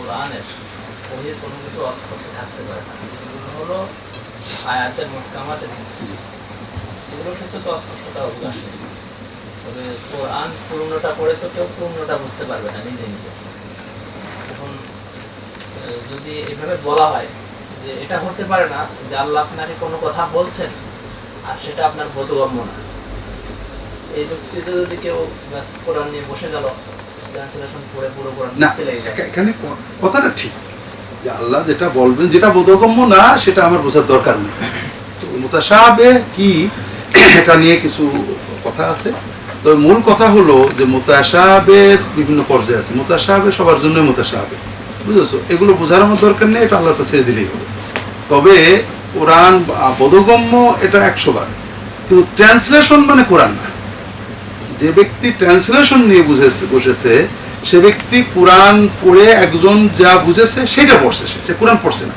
কোরআনের ওহির কোনো কিছু অস্পষ্ট থাকতে পারে না, এগুলো হলো আয়াতের মুহকামাতের ভিত্তি, এগুলোর ক্ষেত্রে তো অস্পষ্টতা অবকাশ নেই। তবে কোরআন পূর্ণটা পড়ে তো কেউ পূর্ণটা বুঝতে পারবে না নিজে নিজে। এখন যদি এভাবে বলা হয় যে এটা হতে পারে না যে আল্লাহ আপনাকে কোনো কথা বলছেন আর সেটা আপনার বোধগম্য না, এই যুক্তিতে যদি কেউ কোরআন নিয়ে বসে গেল ট্রান্সলেশন পড়ে পুরো কোরআন বুঝতে লেগে যায়, এখানে কথাটা ঠিক যে আল্লাহ যেটা বলবেন যেটা বোধগম্য না সেটা আমার বোঝার দরকার নেই। তো মুতাশাবে কি এটা নিয়ে কিছু কথা আছে। তো মূল কথা হলো যে মুতাশাবের বিভিন্ন পর্যায়ে আছে। মুতাশাবে সবার জন্য মুতাশাবে, বুঝেছো? এগুলো বোঝার আমার দরকার নেই, এটা আল্লাহর কাছে ছেড়ে দিলেই হবে। তবে কোরআন বোধগম্য এটা 100 বার, কিন্তু ট্রান্সলেশন মানে কোরআন না। যে ব্যক্তি ট্রান্সলেশন নিয়ে বসেছে সে ব্যক্তি কোরআন পড়ে একজন যা বুঝেছে সেটা পড়ছে, সে কোরআন পড়ছে না,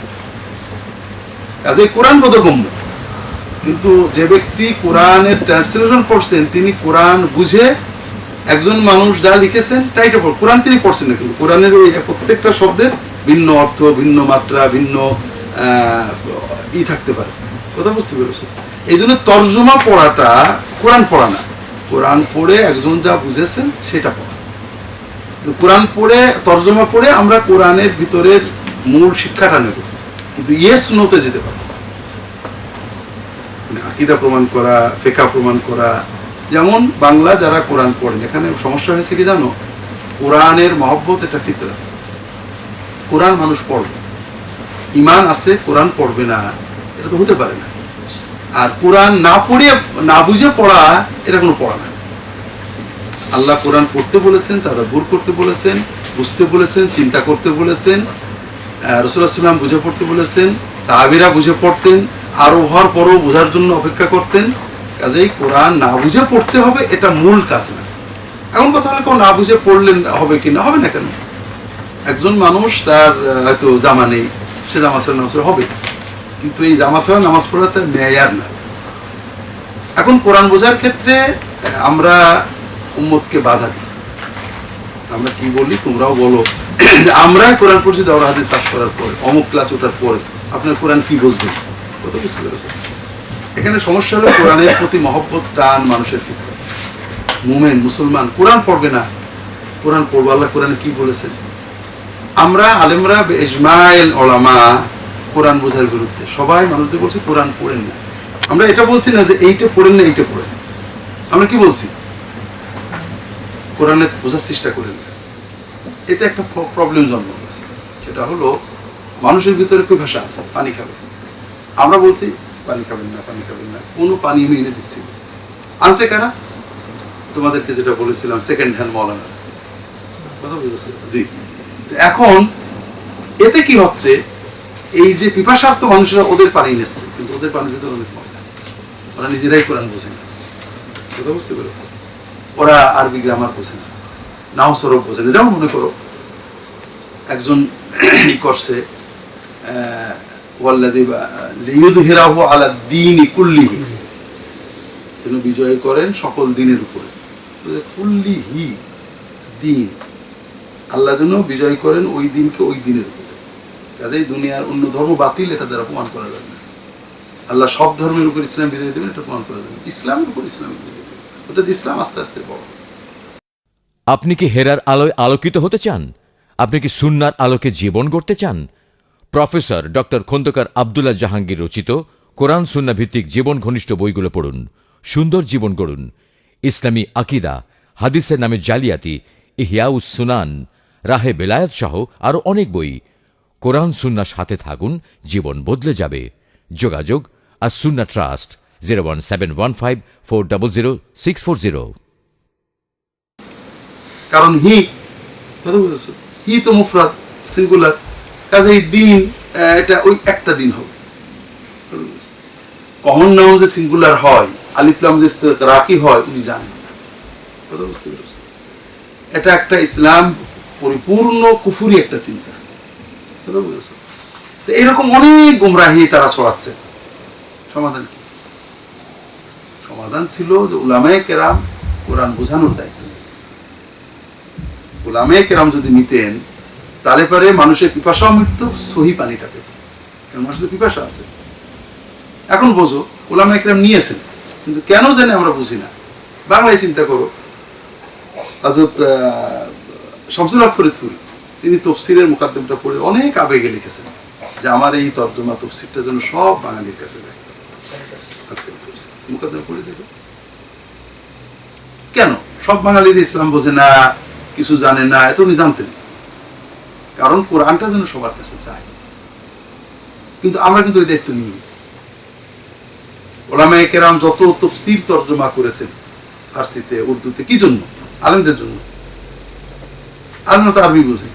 কাজে কোরআন বোধগম্য। কিন্তু যে ব্যক্তি কোরআনের ট্রান্সলেশন পড়ছেন তিনি কোরআন বুঝে একজন মানুষ যা লিখেছেন তাইটা কোরআন তিনি পড়ছেন না, কিন্তু কোরআনের ওই প্রত্যেকটা শব্দের ভিন্ন অর্থ, ভিন্ন মাত্রা, ভিন্ন থাকতে পারে। কথা বুঝতে পেরেছো? এই জন্য তর্জমা পড়াটা কোরআন পড়া না, কোরআন পড়ে একজন যা বুঝেছেন সেটা পড়া। কোরআন পড়ে তর্জমা পড়ে আমরা কোরআনের ভিতরের মূল শিক্ষাটা নেব, কিন্তু ইয়েস নোতে যেতে পারবো। আকীদা প্রমাণ করা, ফিকহ প্রমাণ করা, যেমন বাংলা যারা কোরআন পড়েন, এখানে সমস্যা হয়েছে কি জানো? কোরআনের মহব্বত এটা ফিতরাত। কোরআন মানুষ পড়বে, ঈমান আছে, কোরআন পড়বে না, এটা তো হতে পারে না। আর কোরআন না পড়ে না বুঝে পড়া এটা কোনো পড়া না। আল্লাহ কোরআন পড়তে বলেছেন, তাদাব্বুর করতে বলেছেন, বুঝতে বলেছেন, চিন্তা করতে বলেছেন, রাসূলুল্লাহ সাল্লাল্লাহু আলাইহি ওয়াসাল্লাম বুঝে পড়তে বলেছেন, সাহাবীরা বুঝে পড়তেন, আরো হওয়ার পরও বোঝার জন্য অপেক্ষা করতেন। কাজেই কোরআন না বুঝে পড়তে হবে, এটা মূল কাজ না। এখন কথা হলো কেউ না বুঝে পড়লেন হবে কি না, হবে না কেন? একজন মানুষ তার হয়তো জামা নেই, সে জামা ছাড়া নামাজ হবে, কিন্তু এই জামা ছাড়া নামাজ পড়া তার মেয়ার না। এখন কোরআন বোঝার ক্ষেত্রে আমরা উম্মতকে বাধা দিই, আমরা কি বলি তোমরাও বলো যে আমরা কোরআন পড়ছি দাওরা হাদিস পাস করার পরে, অমুক ক্লাস ওঠার পরে আপনার কোরআন কি বুঝবেন? কত বুঝতে পেরেছো? এখানে সমস্যা হলো কোরআনের প্রতি মহব্বত, টান মানুষের ভিতরে। মুমিন মুসলমান কোরআন পড়বে না, কোরআন পড়বো, আল্লাহ কোরআনে কি বলেছেন? আমরা আলেমরা ইজমাইল ওলামা কোরআন বোঝার বিরুদ্ধে, সবাই মানুষদের বলছে কোরআন পড়েন না। আমরা এটা বলছি না যে এইটা পড়েন না এইটা পড়েন, আমরা কি বলছি? কোরআনের বোঝার চেষ্টা করেন না। এতে একটা প্রবলেম জন্ম হয়েছে, সেটা হলো মানুষের ভিতরে কি ভাষা আছে, পানি খাবে। আমরা বলছি পানি খাবেন না, পানি খাবেন না, কোনো পানি আমি এনে দিচ্ছি। আনছে কারা? তোমাদেরকে যেটা বলেছিলাম সেকেন্ড হ্যান্ড মৌলানা, কথা বুঝেছে? জি। এখন এতে কি হচ্ছে, এই যে পিপাসার্থ মানুষরা ওদের পানি নিচ্ছে, কিন্তু ওদের পানির ভিতরে অনেক ময়লা, ওরা নিজেরাই কোরআন বোঝে না। কথা বুঝতে পেরেছে? ওরা আরবি গ্রামার বোঝে না, নাও সরব বোঝে না। যেমন মনে করো একজন করছে লিইয়ুযহিরাহু আলা দ্বীনি কুল্লিহি, যেন বিজয় করেন সকল দিনের উপরে। কুল্লিহি দিন, আল্লাহ যেন বিজয় করেন ওই দিনকে ওই দিনের উপরে। কাজেই দুনিয়ার অন্য ধর্ম বাতিল, এটা দ্বারা প্রমাণ করা যাবে না। আল্লাহ সব ধর্মের উপর ইসলাম বিজয় দেবেন, এটা প্রমাণ করা যাবে না। ইসলামের উপর ইসলাম বিজয় দেবেন, অর্থাৎ ইসলাম আস্তে আস্তে বড়। আপনি কি হেরার আলোয় আলোকিত হতে চান? আপনি কি সুন্নাহর আলোকে জীবন গড়তে চান? প্রফেসর ডক্টর খন্দকার আব্দুল্লাহ জাহাঙ্গীর রচিত কোরআন সুন্নাহ ভিত্তিক জীবন ঘনিষ্ঠ বইগুলো পড়ুন, সুন্দর জীবন গড়ুন। ইসলামী আকীদা, হাদিসের নামে জালিয়াতি, ইহয়াউস সুনান, রাহে বেলায়েত সহ আরও অনেক বই। কোরআন সুন্নাহর সাথে থাকুন, জীবন বদলে যাবে। যোগাযোগ আর সুন্নাহ ট্রাস্ট 01715400640। কারণ হি, কথা বুঝেছো, হি তো মুফরাদ সিঙ্গুলার, কাজেই দিন এটা ওই একটা দিন হবে। কমন নাউন যে সিঙ্গুলার হয়, আলিফ লাম যে রাকি হয়, উনি জানেন। কথা বুঝতে পেরেছো? এটা একটা ইসলাম পরিপূর্ণ কুফুরি একটা চিন্তা। কথা বুঝেছো? এরকম অনেক গুমরাহি তারা ছড়াচ্ছে। সমাধান কি? সমাধান ছিল যে উলামায়ে কেরাম কোরআন বোঝানোর দায়িত্ব। উলামায়ে কেরাম যদি নিতেন তাহলে পরে মানুষের পিপাসাও মৃত্যু, সহি পানিটা পেত, কারণ মানুষের পিপাসা আছে। এখন বোঝো, ওলামা ইকরাম নিয়েছেন, কিন্তু কেন জানি আমরা বুঝি না। বাংলায় চিন্তা করো, হযরত শামসুল হক ফরিদপুরি, তিনি তফসিরের মুকাদ্দমটা পড়ে অনেক আবেগে লিখেছেন যে আমার এই তর্জমা তফসিরটা যেন সব বাঙালির কাছে যায়। মুকাদ্দমা পড়ে দেখো, কেন সব বাঙালির ইসলাম বোঝে না, কিছু জানে না, এটা উনি জানতেন, কারণ কোরআনটা যেন সবার কাছে যায়। কিন্তু আমরা কিন্তু ওই দায়িত্ব নিই। ওলামায়ে কেরাম যত তাফসীর তরজমা করেছেন ফার্সিতে, উর্দুতে, কি জন্য? আলেমদের জন্য। আলেমরা তো আরবি বোঝে,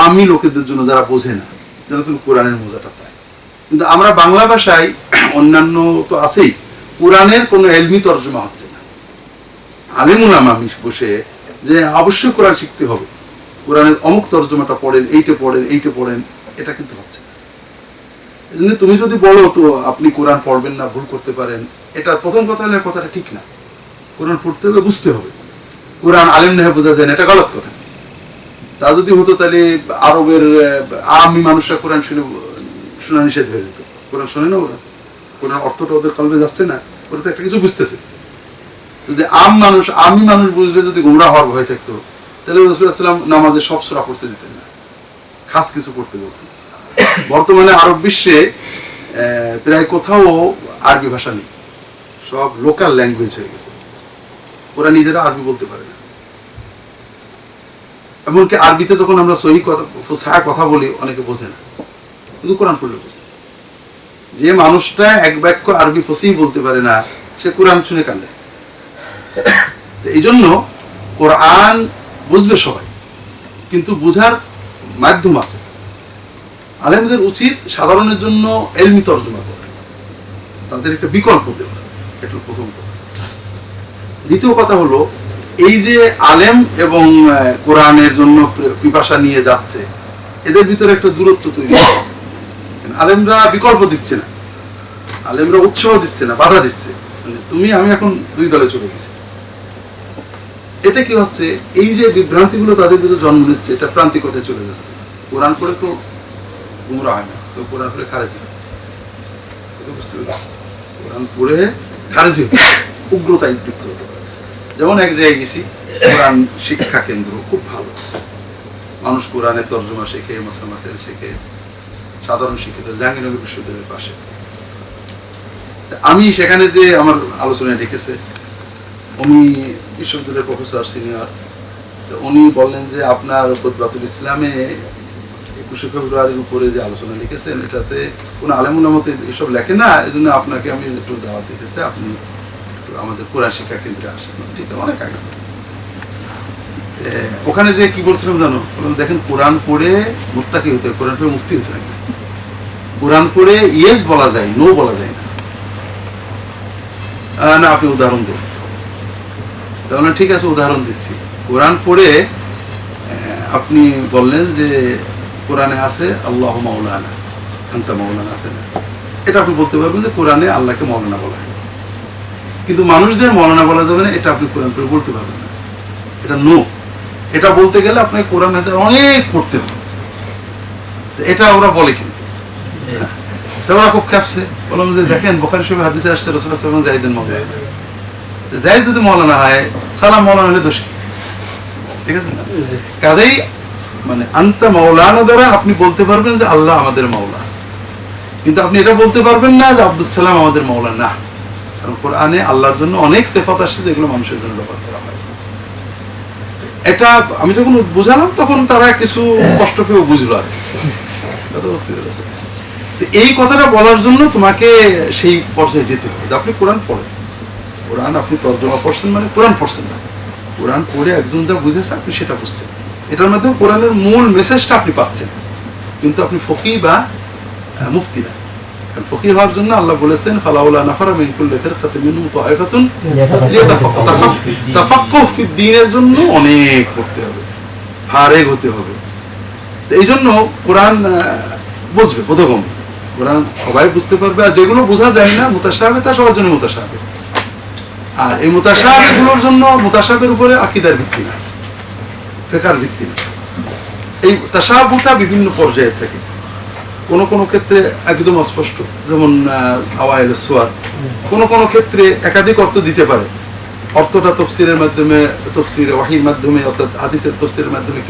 আমি লোকেদের জন্য যারা বোঝে না, যেন তুমি কোরআনের মজাটা পায়। কিন্তু আমরা বাংলা ভাষায় অন্যান্য তো আছেই, কোরআনের কোনো এলমি তরজমা হচ্ছে না। আলেম উলামা বসে যে অবশ্যই কোরআন শিখতে হবে, কোরআনের অমুক তরজমাটা পড়েন, এইটা পড়েন, এইটা পড়েন, এটা কিন্তু হচ্ছে না। এজন্য তুমি যদি বলো তো আপনি কোরআন পড়বেন না, ভুল করতে পারেন, এটা প্রথম কথা হলে কথাটা ঠিক না। কোরআন পড়তে হবে, বুঝতে হবে। কোরআন আলেম না বোঝা যায় না, এটা গলত কথা। তা যদি হতো তাহলে আরবের আমি মানুষরা কোরআন শোনা নিষেধ হয়ে যেত। কোরআন শোনে না ওরা, কোরআন অর্থটা ওদের কলবে যাচ্ছে না, ওরা তো একটা কিছু বুঝতেছে। যদি আমি মানুষ বুঝলে যদি গোমরা হওয়ার ভয় থাকতো, তাহলে রাসূলুল্লাহ সাল্লাল্লাহু আলাইহি ওয়াসাল্লাম নামাজে সব সূরা পড়তে দিতেন না, খাস কিছু পড়তে বলতেন। বর্তমানে আরব বিশ্বে প্রায় কোথাও আরবি ভাষা নেই, সব লোকাল ল্যাঙ্গুয়েজ হয়ে গেছে। ওরা নিজেরা আরবি বলতে পারে না। এমনকি আরবিতে যখন আমরা সহি কথা, ফুসহা কথা বলি, অনেকে বোঝে না, শুধু কোরআন পড়লে বোঝে। যে মানুষটা এক বাক্য আরবি ফসিহ বলতে পারে না, সে কোরআন শুনে কাঁদে। এই জন্য কোরআন বুঝবে সবাই, কিন্তু বুঝার মাধ্যম আছে। আলেমদের উচিত সাধারণের জন্য এলমি তরজমা করা, তাদের একটা বিকল্প দেওয়া, এটা প্রথম কথা। দ্বিতীয় কথা হলো, এই যে আলেম এবং কোরআনের জন্য পিপাসা নিয়ে যাচ্ছে, এদের ভিতরে একটা দূরত্ব তৈরি হচ্ছে। আলেমরা বিকল্প দিচ্ছে না, আলেমরা উৎসাহ দিচ্ছে না, বাধা দিচ্ছে। তুমি আমি এখন দুই দলে চলে গেছি। এতে কি হচ্ছে, এই যে বিভ্রান্তিগুলো তাদের ভিতরে জন্ম নিচ্ছে, এটা প্রান্তিকতায় চলে যাচ্ছে। কোরআন পড়ে তো গুমরা হয় না, তো কোরআন পড়ে খারেজি হয়। কোরআন পড়ে খারেজি হয়, উগ্রতায় উদ্যুক্ত হতে পারে। যেমন এক জায়গায় গেছি, কোরআন শিক্ষা কেন্দ্র খুব ভালো, মানুষ কোরআনের তর্জমা শেখে, মাসাল শেখে, সাধারণ শিক্ষিত, জাহাঙ্গীরনগর বিশ্ববিদ্যালয়ের পাশে। আমি সেখানে যে আমার আলোচনায় ডেকেছে, উনি বিশ্ববিদ্যালয়ের প্রফেসর সিনিয়র, উনি বললেন যে আপনার খুতবাতুল ইসলামে 21শে ফেব্রুয়ারির উপরে যে আলোচনা লিখেছেন, এটাতে কোনো আলেম উলামাতে এসব লেখে না, এই জন্য আপনাকে আমি একটু দাওয়াত দিতেছি, আপনি একটু আমাদের কোরআন শিক্ষা কেন্দ্রে আসেন। ঠিক আছে, অনেক আগে। ওখানে যে কি বলছিলাম জানো, দেখেন কোরআন পড়ে মুত্তাকি হতে হয়, কোরআন পড়ে মুফতি হতে হয়। কোরআন পড়ে ইয়েস বলা যায়, নো বলা যায় না। না আপনি উদাহরণ দেন, তাহলে ঠিক আছে উদাহরণ দিচ্ছি। কোরআন পড়ে আপনি বললেন যে কোরআনে আছে আল্লাহু মাওলানা আনতা মাওলানা, আছে না? এটা আপনি বলতে পারবেন যে কোরআনে আল্লাহকে মাওলানা বলা হয়েছে, কিন্তু মানুষদের মাওলানা বলা যাবে না, এটা আপনি কোরআন পড়ে বলতে পারবেন না। এটা নো। এটা বলতে গেলে আপনাকে কোরআন হাতে অনেক পড়তে হবে। এটা ওরা বলে, কিন্তু ওরা খুব খেপছে। বললাম যে দেখেন বুখারী শরীফে হাদিসে আসছে রাসূলুল্লাহ সাল্লাল্লাহু আলাইহি ওয়াসাল্লাম জায়েদের মাওলানা, জায়েদ যদি মাওলানা হয়, সালাম মাওলানা হলে দোষ কি? ঠিক আছে না? কাজেই মানে আনতা মাওলানা দ্বারা আপনি বলতে পারবেন যে আল্লাহ আমাদের মাওলা, কিন্তু আপনি এটা বলতে পারবেন না যে আব্দুস সালাম আমাদের মাওলা না। কারণ কোরআনে আল্লাহর জন্য অনেক সিফাত আসছে যেগুলো মানুষের জন্য ব্যবহার করা হয়। এটা আমি যখন বুঝালাম তখন তারা কিছু কষ্ট পেয়েও বুঝলো। আর এই কথাটা বলার জন্য তোমাকে সেই পর্যায়ে যেতে হবে যে আপনি কোরআন পড়েন, কোরআন আপনি তর্জমা পড়ছেন মানে কোরআন পড়ছেন না, কোরআন পড়ে একজন যা বুঝেছে আপনি সেটা বুঝছেন, এটার মাধ্যমে কোরআনের মূল মেসেজটা আপনি পাচ্ছেন। কিন্তু আপনি ফকি বা মুফতি না। কারণ ফকি হওয়ার জন্য আল্লাহ বলেছেন ফালাউলা নাফারা মিন কুল্লি ফিরকাতিন মিনহুম তাইফাতুন লিয়াতাফাক্কাহু ফিদ-দ্বীনের জন্য অনেক পড়তে হবে, ফারেগ হতে হবে। এই জন্য কোরআন বুঝবে, বোধগম্য কোরআন সবাই বুঝতে পারবে। আর যেগুলো বোঝা যায় না মুতাশাবিহ, তা সবার জন্য মুতাশাবিহ। আর এই মুতাশাবিহগুলোর জন্য মুতাশাবিহের উপরে আকীদার ভিত্তি না, ফিকহের ভিত্তি না। এই তাশাবুহটা বিভিন্ন পর্যায়ে থাকে। কোনো কোনো ক্ষেত্রে একদম অস্পষ্ট, যেমন আওয়াইল সুয়ার। কোনো কোনো ক্ষেত্রে একাধিক অর্থ দিতে পারে, অর্থটা তফসিরের মাধ্যমে, তফসির ওয়াহির মাধ্যমে, অর্থাৎ হাদিসের তফসিরের মাধ্যমে